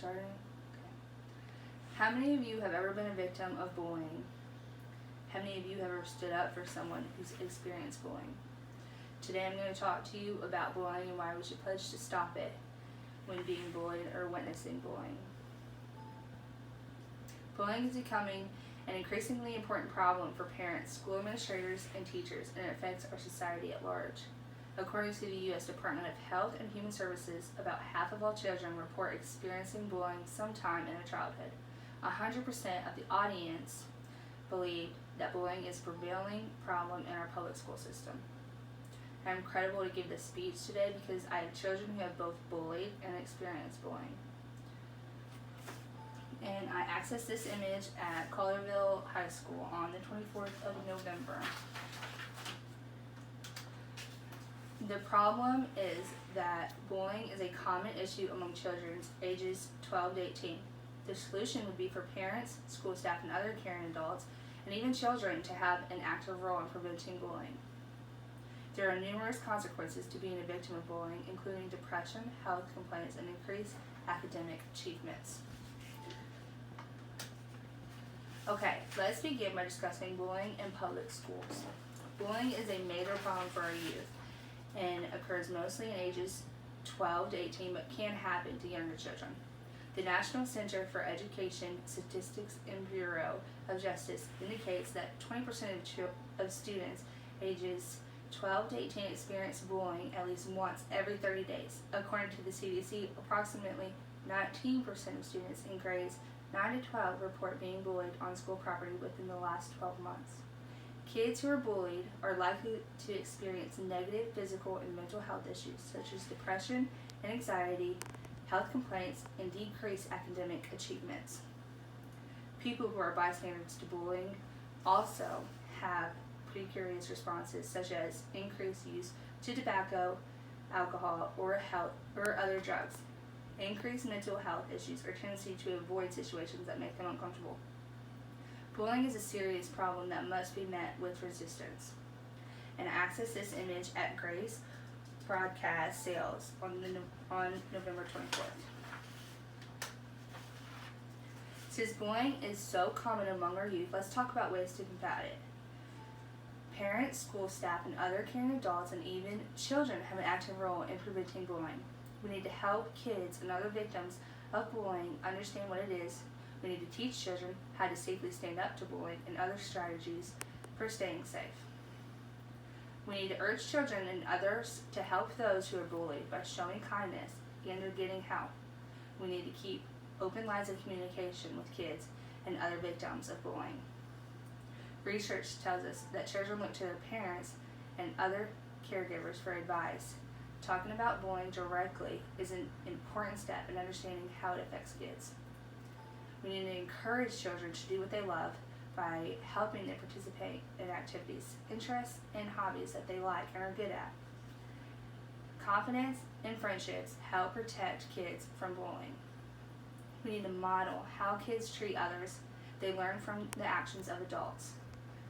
Starting? Okay. How many of you have ever been a victim of bullying? How many of you have ever stood up for someone who's experienced bullying? Today I'm going to talk to you about bullying and why we should pledge to stop it when being bullied or witnessing bullying. Bullying is becoming an increasingly important problem for parents, school administrators, and teachers, and it affects our society at large. According to the U.S. Department of Health and Human Services, about half of all children report experiencing bullying sometime in their childhood. 100% of the audience believe that bullying is a prevailing problem in our public school system. I'm incredible to give this speech today because I have children who have both bullied and experienced bullying. And I accessed this image at Collierville High School on the 24th of November. The problem is that bullying is a common issue among children ages 12 to 18. The solution would be for parents, school staff, and other caring adults, and even children to have an active role in preventing bullying. There are numerous consequences to being a victim of bullying, including depression, health complaints, and increased academic achievements. Okay, let's begin by discussing bullying in public schools. Bullying is a major problem for our youth and occurs mostly in ages 12 to 18, but can happen to younger children. The National Center for Education Statistics and Bureau of Justice indicates that 20% of students ages 12 to 18 experience bullying at least once every 30 days. According to the CDC, approximately 19% of students in grades 9 to 12 report being bullied on school property within the last 12 months. Kids who are bullied are likely to experience negative physical and mental health issues such as depression and anxiety, health complaints, and decreased academic achievements. People who are bystanders to bullying also have pretty curious responses such as increased use to tobacco, alcohol, or other drugs, increased mental health issues, or tendency to avoid situations that make them uncomfortable. Bullying is a serious problem that must be met with resistance. And access this image at Grace Broadcast Sales on November 24th. Since bullying is so common among our youth, let's talk about ways to combat it. Parents, school staff, and other caring adults, and even children have an active role in preventing bullying. We need to help kids and other victims of bullying understand what it is. We need to teach children how to safely stand up to bullying and other strategies for staying safe. We need to urge children and others to help those who are bullied by showing kindness and getting help. We need to keep open lines of communication with kids and other victims of bullying. Research tells us that children look to their parents and other caregivers for advice. Talking about bullying directly is an important step in understanding how it affects kids. We need to encourage children to do what they love by helping them participate in activities, interests, and hobbies that they like and are good at. Confidence and friendships help protect kids from bullying. We need to model how kids treat others. They learn from the actions of adults.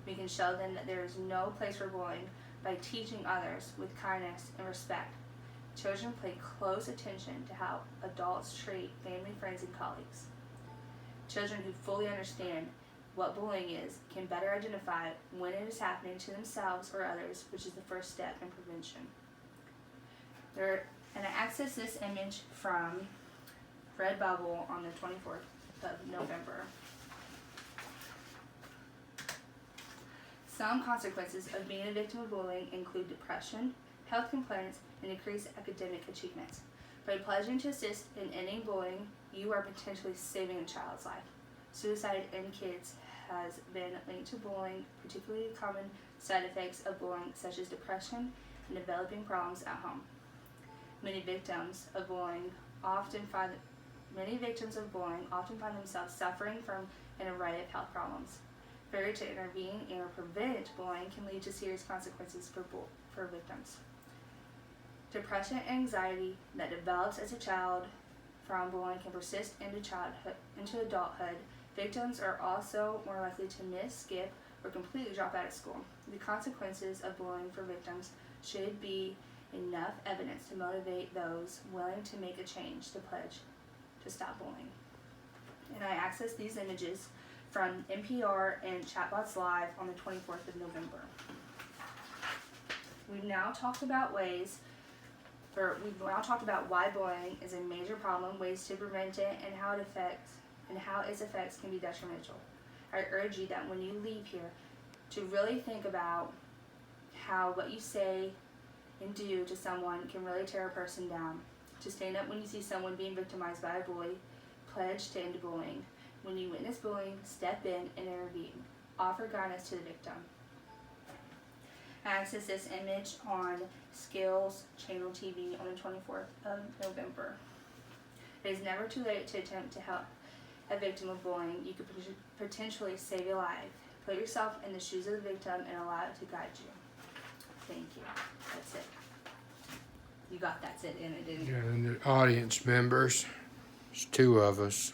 We can show them that there is no place for bullying by teaching others with kindness and respect. Children pay close attention to how adults treat family, friends, and colleagues. Children who fully understand what bullying is can better identify when it is happening to themselves or others, which is the first step in prevention. And I accessed this image from Redbubble on the 24th of November. Some consequences of being a victim of bullying include depression, health complaints, and increased academic achievements. By pledging to assist in ending bullying, you are potentially saving a child's life. Suicide in kids has been linked to bullying, particularly common side effects of bullying such as depression and developing problems at home. Many victims of bullying often find themselves suffering from an array of health problems. Failure to intervene and prevent bullying can lead to serious consequences for victims. Depression and anxiety that develops as a child from bullying can persist into adulthood. Victims are also more likely to miss, skip, or completely drop out of school. The consequences of bullying for victims should be enough evidence to motivate those willing to make a change to pledge to stop bullying. And I accessed these images from NPR and Chatbots Live on the 24th of November. We've now talked about why bullying is a major problem, ways to prevent it, and how its effects can be detrimental. I urge you that when you leave here, to really think about how what you say and do to someone can really tear a person down. To stand up when you see someone being victimized by a bully, pledge to end bullying. When you witness bullying, step in and intervene. Offer guidance to the victim. I accessed this image on Skills Channel TV on the 24th of November. It is never too late to attempt to help a victim of bullying. You could potentially save your life. Put yourself in the shoes of the victim and allow it to guide you. Thank you. That's it. You got that's it in it, didn't you? Yeah, and the audience members, there's 2 of us.